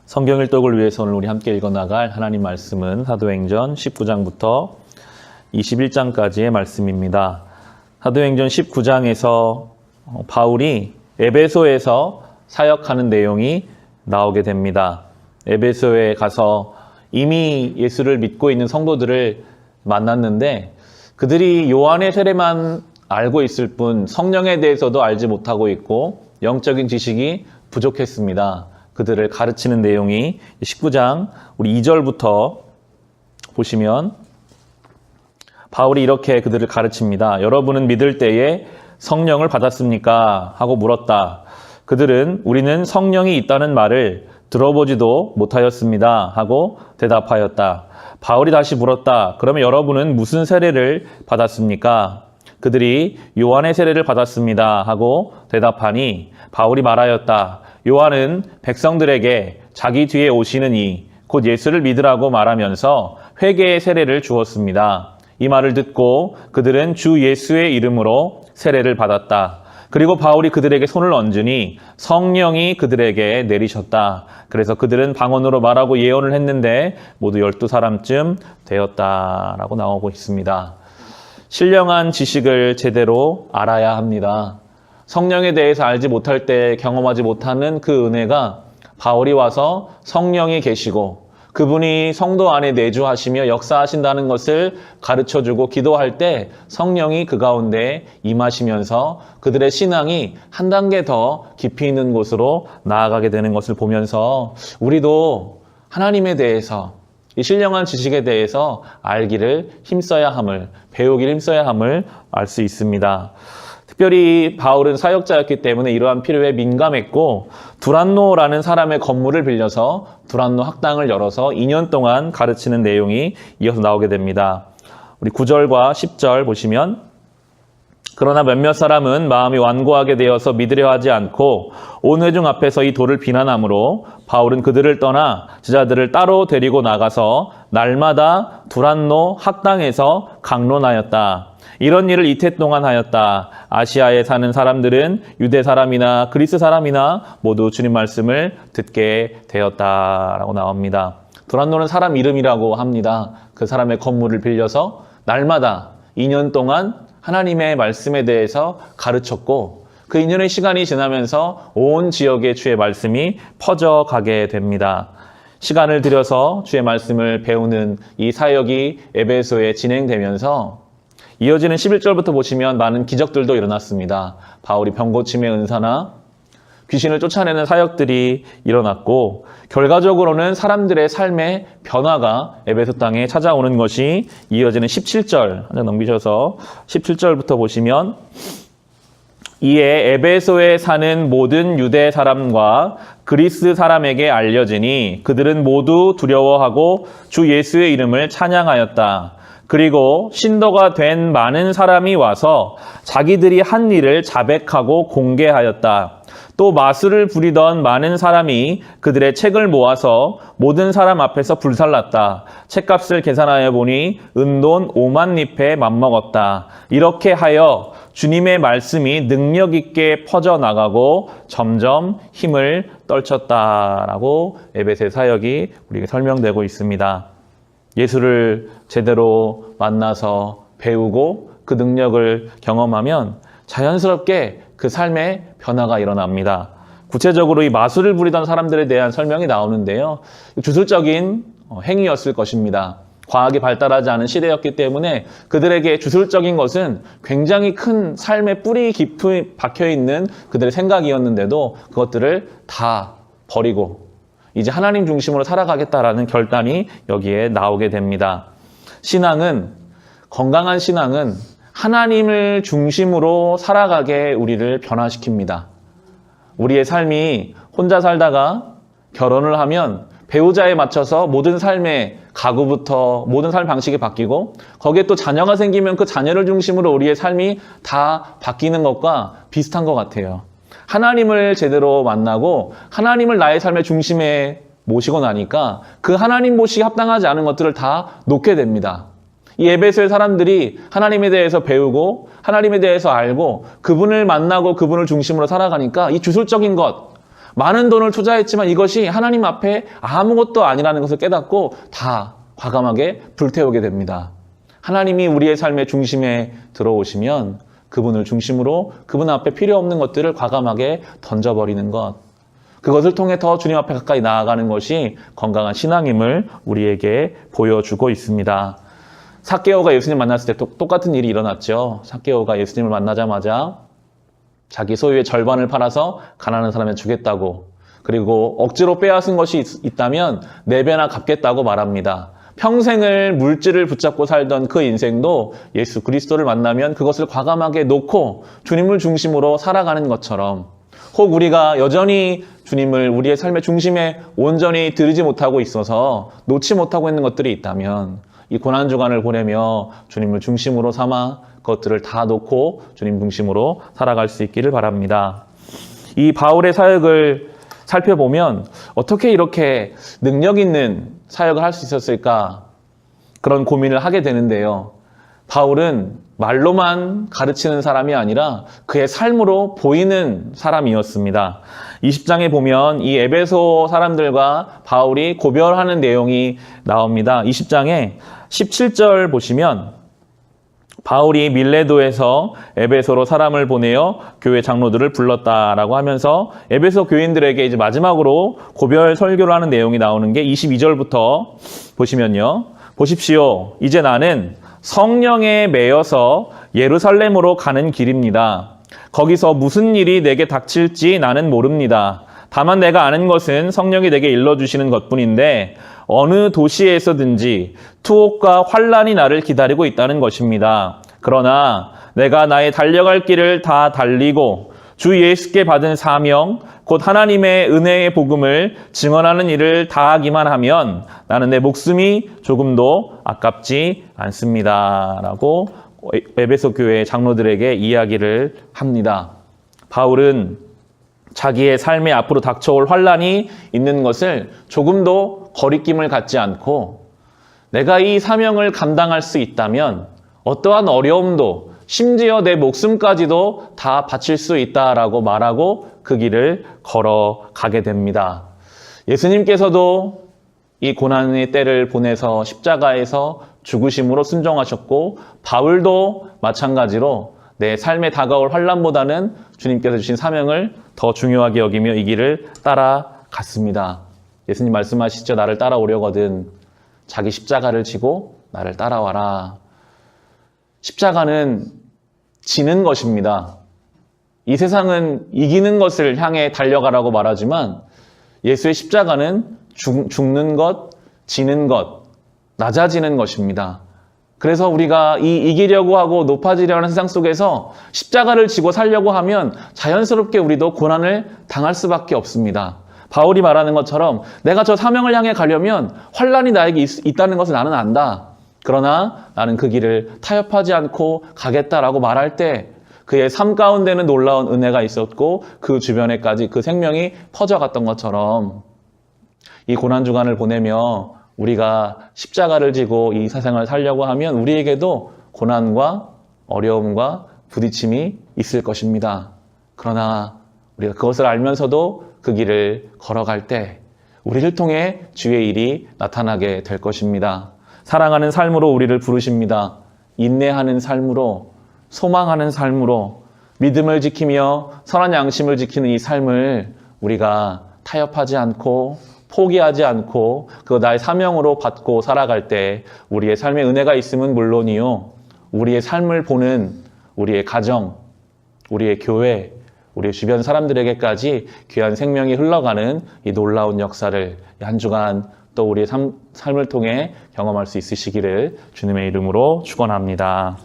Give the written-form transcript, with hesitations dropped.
성경 일독을 위해서 오늘 우리 함께 읽어나갈 하나님 말씀은 사도행전 19장부터 21장까지의 말씀입니다. 사도행전 19장에서 바울이 에베소에서 사역하는 내용이 나오게 됩니다. 에베소에 가서 이미 예수를 믿고 있는 성도들을 만났는데 그들이 요한의 세례만 알고 있을 뿐 성령에 대해서도 알지 못하고 있고 영적인 지식이 부족했습니다. 그들을 가르치는 내용이 19장 우리 2절부터 보시면 바울이 이렇게 그들을 가르칩니다. 여러분은 믿을 때에 성령을 받았습니까? 하고 물었다. 그들은 우리는 성령이 있다는 말을 들어보지도 못하였습니다. 하고 대답하였다. 바울이 다시 물었다. 그러면 여러분은 무슨 세례를 받았습니까? 그들이 요한의 세례를 받았습니다. 하고 대답하니 바울이 말하였다. 요한은 백성들에게 자기 뒤에 오시는 이 곧 예수를 믿으라고 말하면서 회개의 세례를 주었습니다. 이 말을 듣고 그들은 주 예수의 이름으로 세례를 받았다. 그리고 바울이 그들에게 손을 얹으니 성령이 그들에게 내리셨다. 그래서 그들은 방언으로 말하고 예언을 했는데 모두 12사람쯤 되었다라고 나오고 있습니다. 신령한 지식을 제대로 알아야 합니다. 성령에 대해서 알지 못할 때 경험하지 못하는 그 은혜가 바울이 와서 성령이 계시고 그분이 성도 안에 내주하시며 역사하신다는 것을 가르쳐주고 기도할 때 성령이 그 가운데 임하시면서 그들의 신앙이 한 단계 더 깊이 있는 곳으로 나아가게 되는 것을 보면서 우리도 하나님에 대해서 이 신령한 지식에 대해서 알기를 힘써야 함을, 배우기를 힘써야 함을 알 수 있습니다. 특별히 바울은 사역자였기 때문에 이러한 필요에 민감했고 두란노라는 사람의 건물을 빌려서 두란노 학당을 열어서 2년 동안 가르치는 내용이 이어서 나오게 됩니다. 우리 9절과 10절 보시면 그러나 몇몇 사람은 마음이 완고하게 되어서 믿으려 하지 않고 온 회중 앞에서 이 도를 비난하므로 바울은 그들을 떠나 제자들을 따로 데리고 나가서 날마다 두란노 학당에서 강론하였다. 이런 일을 이태 동안 하였다. 아시아에 사는 사람들은 유대 사람이나 그리스 사람이나 모두 주님 말씀을 듣게 되었다라고 나옵니다. 두란노는 사람 이름이라고 합니다. 그 사람의 건물을 빌려서 날마다 2년 동안 하나님의 말씀에 대해서 가르쳤고 그 2년의 시간이 지나면서 온 지역에 주의 말씀이 퍼져가게 됩니다. 시간을 들여서 주의 말씀을 배우는 이 사역이 에베소에 진행되면서 이어지는 11절부터 보시면 많은 기적들도 일어났습니다. 바울이 병고침의 은사나 귀신을 쫓아내는 사역들이 일어났고 결과적으로는 사람들의 삶의 변화가 에베소 땅에 찾아오는 것이 이어지는 17절 한 장 넘기셔서 17절부터 보시면 이에 에베소에 사는 모든 유대 사람과 그리스 사람에게 알려지니 그들은 모두 두려워하고 주 예수의 이름을 찬양하였다. 그리고 신도가 된 많은 사람이 와서 자기들이 한 일을 자백하고 공개하였다. 또 마술을 부리던 많은 사람이 그들의 책을 모아서 모든 사람 앞에서 불살랐다. 책값을 계산하여 보니 은돈 5만 립에 맞먹었다. 이렇게 하여 주님의 말씀이 능력 있게 퍼져나가고 점점 힘을 떨쳤다라고 에베소의 사역이 우리에게 설명되고 있습니다. 예수를 제대로 만나서 배우고 그 능력을 경험하면 자연스럽게 그 삶의 변화가 일어납니다. 구체적으로 이 마술을 부리던 사람들에 대한 설명이 나오는데요. 주술적인 행위였을 것입니다. 과학이 발달하지 않은 시대였기 때문에 그들에게 주술적인 것은 굉장히 큰 삶의 뿌리 깊이 박혀있는 그들의 생각이었는데도 그것들을 다 버리고 이제 하나님 중심으로 살아가겠다라는 결단이 여기에 나오게 됩니다. 건강한 신앙은 하나님을 중심으로 살아가게 우리를 변화시킵니다. 우리의 삶이 혼자 살다가 결혼을 하면 배우자에 맞춰서 모든 삶의 가구부터 모든 삶 방식이 바뀌고 거기에 또 자녀가 생기면 그 자녀를 중심으로 우리의 삶이 다 바뀌는 것과 비슷한 것 같아요. 하나님을 제대로 만나고 하나님을 나의 삶의 중심에 모시고 나니까 그 하나님 모시기 합당하지 않은 것들을 다 놓게 됩니다. 이 에베소의 사람들이 하나님에 대해서 배우고 하나님에 대해서 알고 그분을 만나고 그분을 중심으로 살아가니까 이 주술적인 것, 많은 돈을 투자했지만 이것이 하나님 앞에 아무것도 아니라는 것을 깨닫고 다 과감하게 불태우게 됩니다. 하나님이 우리의 삶의 중심에 들어오시면 그분을 중심으로 그분 앞에 필요 없는 것들을 과감하게 던져버리는 것. 그것을 통해 더 주님 앞에 가까이 나아가는 것이 건강한 신앙임을 우리에게 보여주고 있습니다. 삭개오가 예수님 만났을 때 똑같은 일이 일어났죠. 삭개오가 예수님을 만나자마자 자기 소유의 절반을 팔아서 가난한 사람에 주겠다고, 그리고 억지로 빼앗은 것이 있다면 4배나 갚겠다고 말합니다. 평생을 물질을 붙잡고 살던 그 인생도 예수 그리스도를 만나면 그것을 과감하게 놓고 주님을 중심으로 살아가는 것처럼, 혹 우리가 여전히 주님을 우리의 삶의 중심에 온전히 들이지 못하고 있어서 놓지 못하고 있는 것들이 있다면 이 고난주간을 보내며 주님을 중심으로 삼아 그것들을 다 놓고 주님 중심으로 살아갈 수 있기를 바랍니다. 이 바울의 사역을 살펴보면 어떻게 이렇게 능력 있는 사역을 할 수 있었을까, 그런 고민을 하게 되는데요. 바울은 말로만 가르치는 사람이 아니라 그의 삶으로 보이는 사람이었습니다. 20장에 보면 이 에베소 사람들과 바울이 고별하는 내용이 나옵니다. 20장에 17절 보시면 바울이 밀레도에서 에베소로 사람을 보내어 교회 장로들을 불렀다라고 하면서 에베소 교인들에게 이제 마지막으로 고별 설교를 하는 내용이 나오는 게 22절부터 보시면요. 보십시오. 이제 나는 성령에 매여서 예루살렘으로 가는 길입니다. 거기서 무슨 일이 내게 닥칠지 나는 모릅니다. 다만 내가 아는 것은 성령이 내게 일러주시는 것뿐인데 어느 도시에서든지 투옥과 환란이 나를 기다리고 있다는 것입니다. 그러나 내가 나의 달려갈 길을 다 달리고 주 예수께 받은 사명, 곧 하나님의 은혜의 복음을 증언하는 일을 다하기만 하면 나는 내 목숨이 조금도 아깝지 않습니다. 라고 에베소 교회 장로들에게 이야기를 합니다. 바울은 자기의 삶에 앞으로 닥쳐올 환란이 있는 것을 조금도 거리낌을 갖지 않고 내가 이 사명을 감당할 수 있다면 어떠한 어려움도 심지어 내 목숨까지도 다 바칠 수 있다라고 말하고 그 길을 걸어가게 됩니다. 예수님께서도 이 고난의 때를 보내서 십자가에서 죽으심으로 순종하셨고 바울도 마찬가지로 내 삶에 다가올 환난보다는 주님께서 주신 사명을 더 중요하게 여기며 이 길을 따라갔습니다. 예수님 말씀하시죠. 나를 따라오려거든 자기 십자가를 지고 나를 따라와라. 십자가는 지는 것입니다. 이 세상은 이기는 것을 향해 달려가라고 말하지만 예수의 십자가는 죽는 것, 지는 것, 낮아지는 것입니다. 그래서 우리가 이기려고 하고 높아지려는 하는 세상 속에서 십자가를 지고 살려고 하면 자연스럽게 우리도 고난을 당할 수밖에 없습니다. 바울이 말하는 것처럼 내가 저 사명을 향해 가려면 환란이 나에게 있다는 것을 나는 안다. 그러나 나는 그 길을 타협하지 않고 가겠다라고 말할 때 그의 삶 가운데는 놀라운 은혜가 있었고 그 주변에까지 그 생명이 퍼져갔던 것처럼 이 고난주간을 보내며 우리가 십자가를 지고 이 세상을 살려고 하면 우리에게도 고난과 어려움과 부딪힘이 있을 것입니다. 그러나 우리가 그것을 알면서도 그 길을 걸어갈 때 우리를 통해 주의 일이 나타나게 될 것입니다. 사랑하는 삶으로 우리를 부르십니다. 인내하는 삶으로, 소망하는 삶으로, 믿음을 지키며 선한 양심을 지키는 이 삶을 우리가 타협하지 않고 포기하지 않고 그 나의 사명으로 받고 살아갈 때 우리의 삶에 은혜가 있음은 물론이요, 우리의 삶을 보는 우리의 가정, 우리의 교회, 우리의 주변 사람들에게까지 귀한 생명이 흘러가는 이 놀라운 역사를 한 주간 또 우리의 삶을 통해 경험할 수 있으시기를 주님의 이름으로 축원합니다.